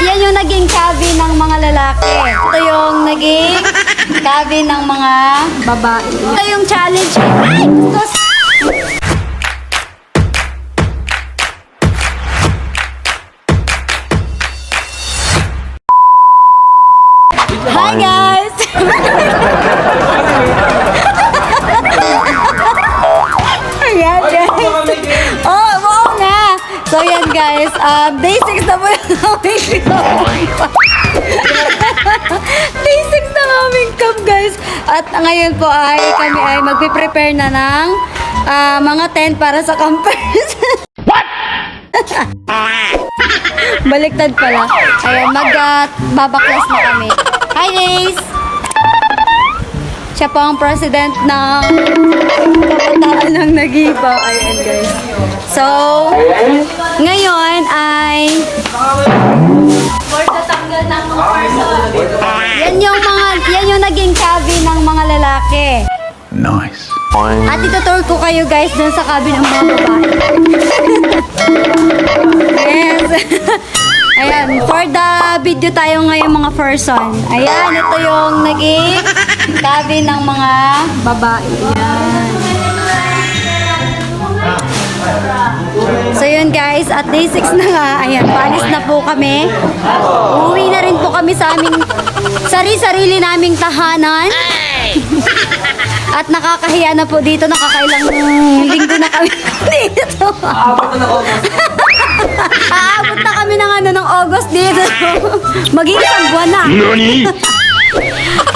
Yan yung naging cabin ng mga lalaki. Ito yung naging cabin ng mga babae. Ito yung challenge. Ay! Hi guys! Ayan guys! Oh, oo nga! So yan guys, day 6 na po yung aming camp. Day 6 na aming camp guys. At ngayon po ay kami ay magpe-prepare na ng mga tent para sa campers. What? Baliktad pala. Ayan, magbabaklas na kami. Hi guys! Siya po ang president ng kabataan ng Nag-Ligpit. Ayan guys. So, ngayon ay Forda tanggal ng mga Ferson. Yan yung naging cabin ng mga lalaki. Nice. At itutour ko kayo guys dun sa cabin ng mga babae. Yes. Ayan, for the video tayo ngayon mga Ferson. Ayan, ito yung naging cabin ng mga babae. Ayan. So yun guys, at day 6 na nga. Ayan, paalis na po kami. Uuwi na rin po kami sa aming sarili naming tahanan. At nakakahiya na po dito. Nakakailang linggo na kami dito. Aabot na kami ng August dito. Mag-iisang buwan na.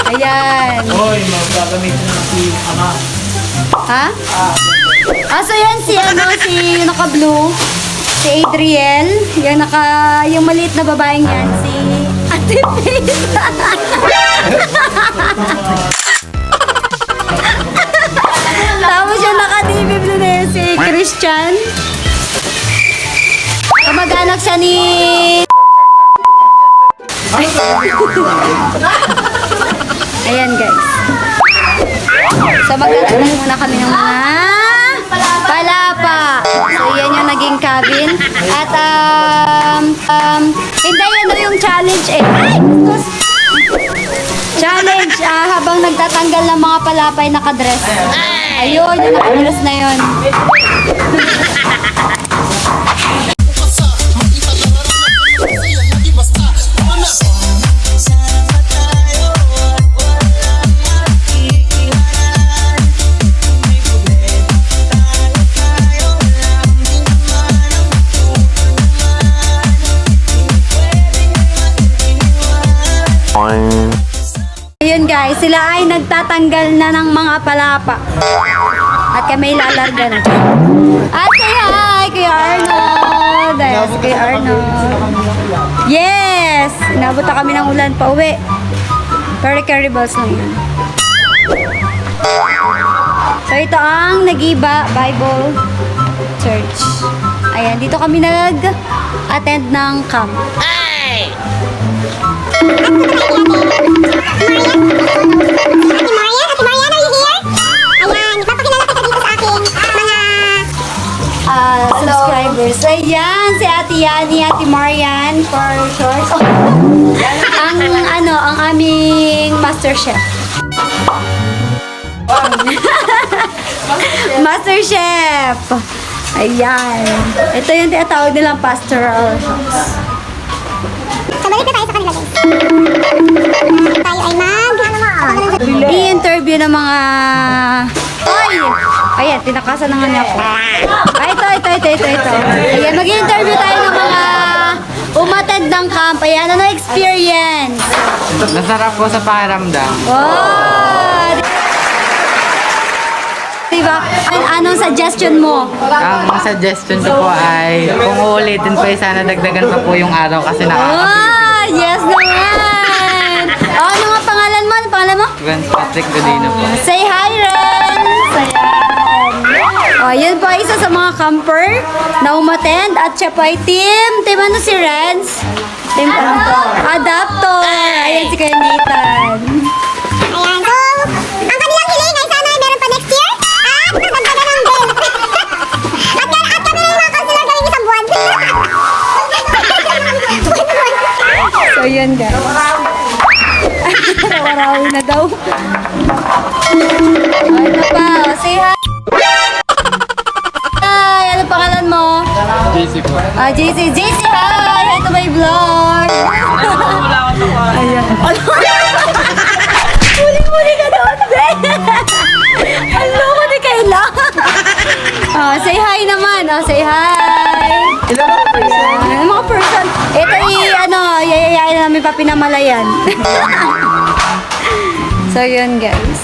Ayan. Hoy, magagamitin na si Ama. Ha? So yan si naka-blue. Si Adriel. Yung maliit na babaeng yan. Si Ate Faith. Tapos yung naka-dibib na yun si Christian. Kamag-anak siya ni... Ayan guys. So magkakaroon muna kami ng mga palapa. So yan yung naging cabin. At hindi yan yung challenge eh. Challenge habang nagtatanggal ng mga palapa ay nakadress. Ayun, yung nakadress na yun. Ayun guys, sila ay nagtatanggal na ng mga palapa. At kami lalarga na. At say hi, Kuya Arnold. Ayan, si Kuya Arnold. Yes! Inabot na kami ng ulan pa uwi. Pero carryballs lang yun. So ito ang Nag-Ligpit Bible Church. Ayan, dito kami nag-attend ng camp. Ay! Subscribers. Ayan, si Ate Yani, Ate Marian for short. Ang aming master chef. Master chef. Ayan. Ito yung tinatawag nilang pastoral shops. Balik na tayo sa kanila guys. Tayo ay i-interview ng mga... Oy! Ayan, tinakasan na nga niya ako. Ay, ito. Ayan, mag-interview tayo ng mga umattend ng camp. Ayan, ano experience? Nasarap po sa pakiramdam. Oh! Diba? Anong suggestion mo? Ang suggestion ko po ay kung uulitin po sana dagdagan pa po yung araw kasi nakakabilis. Oh, yes naman! Oh, ano nga pangalan mo? Ano pangalan mo? Gwen Patrick Godino po. Say hi, Renz! Ayan. Oh, yun po isa sa mga camper na umattend at siya po ay team ano si Renz? Team ano to? Adaptor! Ayan si Kuya Nathan. Ayan, so, ang kanilang hiling ay sana meron pa next year. At nadagdagan ng bell. At kami na yung mga counselor gawing isang buwan. yun guys. Raw-rawi na daw. Ito pa, say hi. Hi, ano pangalan mo? JC po. JC. JC, hi! Hi to my vlog! Ayan. Muling-muli ka doon, be! Ano ko ni Kayla? Say hi naman. Say hi! Ilan mga person? Ano mga person? Ito yayayain namin pa pinamalayan. So, yun guys.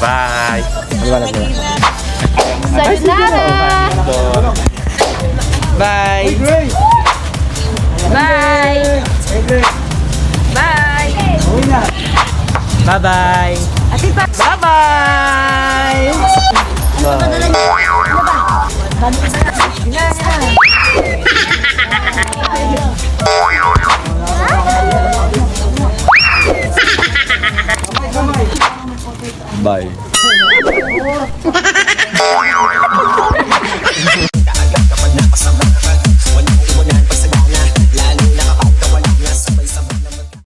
Bye. Sayonara! Bye! Bye! Bye! Bye-bye! Ate pa! Bye-bye! Bye.